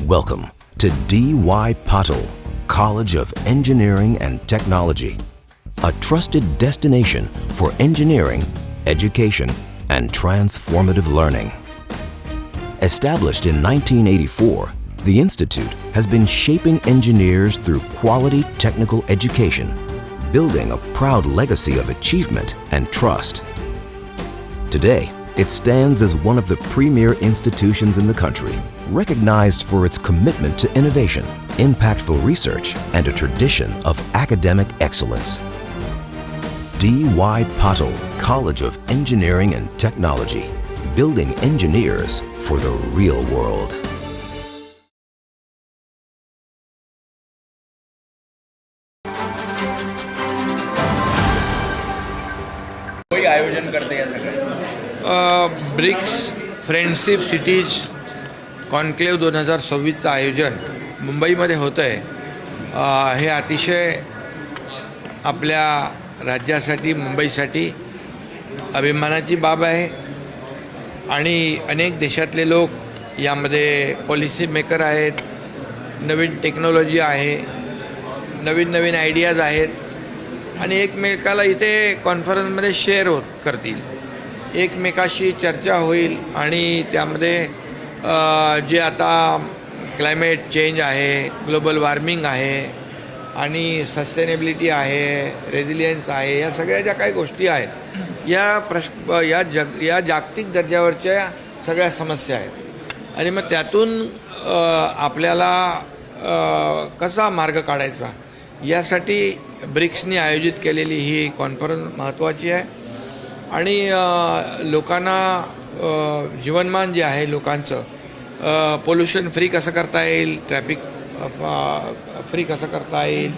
Welcome to D.Y. Patil, College of Engineering and Technology, a trusted destination for engineering, education, and transformative learning. Established in 1984, the Institute has been shaping engineers through quality technical education, building a proud legacy of achievement and trust. Today, it stands as one of the premier institutions in the country, recognized for its commitment to innovation, impactful research, and a tradition of academic excellence. D.Y. Patil, College of Engineering and Technology, building engineers for the real world. कोई आयोजन करते या सगळ्याचं BRICS friendship cities conclave 2026चं आयोजन मुंबईमध्ये होतं आहे. हे अतिशय आपल्या राज्यासाठी मुंबईसाठी अभिमानाची बाब आहे आणि अनेक देशातले लोक यामध्ये पॉलिसी मेकर आहेत, नवीन टेक्नॉलॉजी आहे, नवीन नवीन आयडियाज आहेत आणि एकमेकाला इथे कॉन्फरन्समध्ये शेअर करतील, एकमेकाशी चर्चा होईल आणि त्यामध्ये जे आता क्लायमेट चेंज आहे, ग्लोबल वॉर्मिंग आहे आणि सस्टेनेबिलिटी आहे, रेझिलियन्स आहे, या सगळ्या ज्या काही गोष्टी आहेत या जागतिक दर्जावरच्या सगळ्या समस्या आहेत आणि मग त्यातून आपल्याला कसा मार्ग काढायचा यासाठी ब्रिक्सनी आयोजित केलेली ही कॉन्फरन्स महत्त्वाची आहे आणि लोकांना जीवनमान जे आहे लोकांचं पोल्युशन फ्री कसं करता येईल, ट्रॅफिक फ्री कसं करता येईल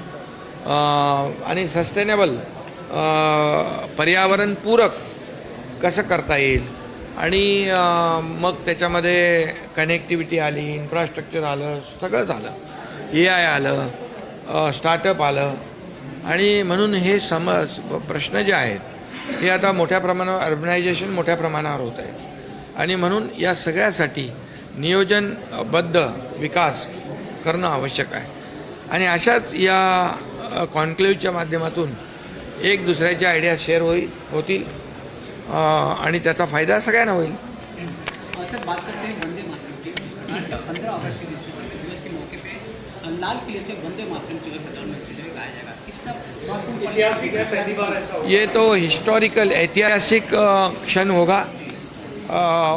आणि सस्टेनेबल पर्यावरणपूरक कसं करता येईल आणि मग त्याच्यामध्ये कनेक्टिव्हिटी आली, इन्फ्रास्ट्रक्चर आलं, सगळं झालं, AI आलं, स्टार्टअप आलं आणि म्हणून हे प्रश्न जे आहेत हे आता मोठ्या प्रमाणावर अर्बनायझेशन मोठ्या प्रमाणावर होत आहे आणि म्हणून या सगळ्यासाठी नियोजनबद्ध विकास करणं आवश्यक आहे आणि अशाच या कॉन्क्लेव्हच्या माध्यमातून एक दुसऱ्याच्या आयडिया शेअर होतील आणि त्याचा फायदा सगळ्यांना होईल. सर, बात करते हैं वंदे मातरम की 15 अगस्त के मौके पे लाल किले से वंदे मातरम जो है प्रधानमंत्री से गाया जाएगा. कितना ऐतिहासिक है, पहली बार ऐसा होगा. ये तो हिस्टोरिकल ऐतिहासिक क्षण होगा.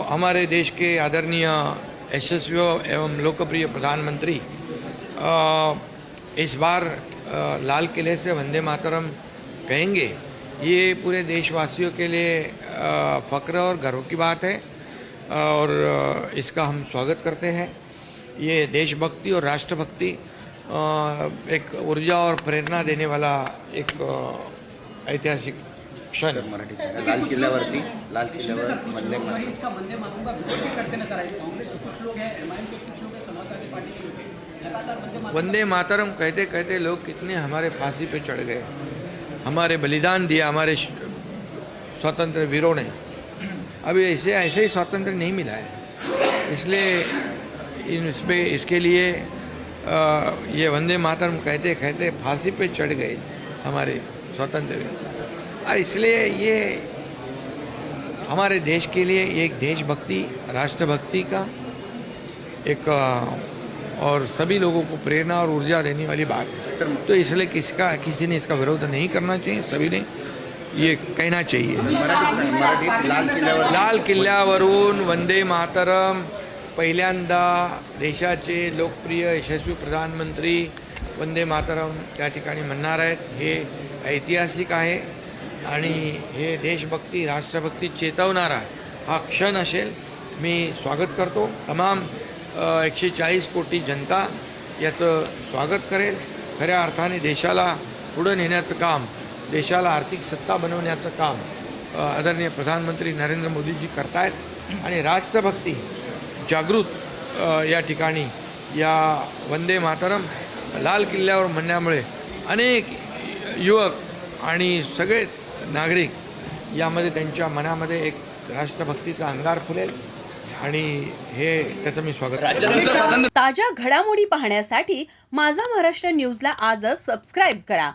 हमारे देश के आदरणीय यशस्वी एवं लोकप्रिय प्रधानमंत्री इस बार लाल किले से वंदे मातरम कहेंगे. ये पूरे देशवासियों के लिए फ़ख्र और गर्व की बात है और इसका हम स्वागत करते हैं. ये देशभक्ति और राष्ट्रभक्ति एक ऊर्जा और प्रेरणा देने वाला एक ऐतिहासिक क्षण. लाल किल्ल्यावर वंदे मातरम. इसका वंदे मातरम का विरोध भी करते नजर आए. कांग्रेस के कुछ लोग हैं, एमआईएम के कुछ लोग हैं, समाजवादी पार्टी के लोग हैं. लगातार वंदे मातरम कहते कहते लोग कितने हमारे फांसी पे चढ़ गए, हमारे बलिदान दिया हमारे स्वतंत्र वीरों ने. अभी ऐसे ही स्वातंत्र्य नहीं मिला है, इसलिए इसके लिए ये वंदे मातरम कहते कहते फांसी पे चढ़ गए हमारे स्वतंत्र वीर और इसलिए ये हमारे देश के लिए एक देशभक्ति, राष्ट्रभक्ति का एक और सभी लोगों को प्रेरणा और ऊर्जा देने वाली बात है. तो इसलिए किसी ने इसका विरोध नहीं करना चाहिए, सभी ने ये कहना चाहिए. लाल किल्ल्यावरून वंदे मातरम पहिल्यांदा देशाचे लोकप्रिय यशस्वी प्रधानमंत्री वंदे मातरम त्या ठिकाणी म्हणणार आहेत. हे ऐतिहासिक आहे आणि हे देशभक्ती, राष्ट्रभक्ती चेतवणारा हा क्षण असेल. मी स्वागत करतो. तमाम 140 कोटी जनता याचं स्वागत करेल. खऱ्या अर्थाने देशाला पुढं नेण्याचं काम, देशाला आर्थिक सत्ता बनवण्याचं काम आदरणीय प्रधानमंत्री नरेंद्र मोदीजी करतायत आणि राष्ट्रभक्ती जागृत या ठिकाणी या वंदे मातरम लाल किल्ल्यावर म्हणण्यामुळे अनेक युवक आणि सगळे नागरिक यामध्ये त्यांच्या मनामध्ये एक राष्ट्रभक्तीचा अंगार फुलेल आणि हे त्याचं मी स्वागत करतो. ताज्या घडामोडी पाहण्यासाठी माझा महाराष्ट्र न्यूजला आजच सबस्क्राईब करा.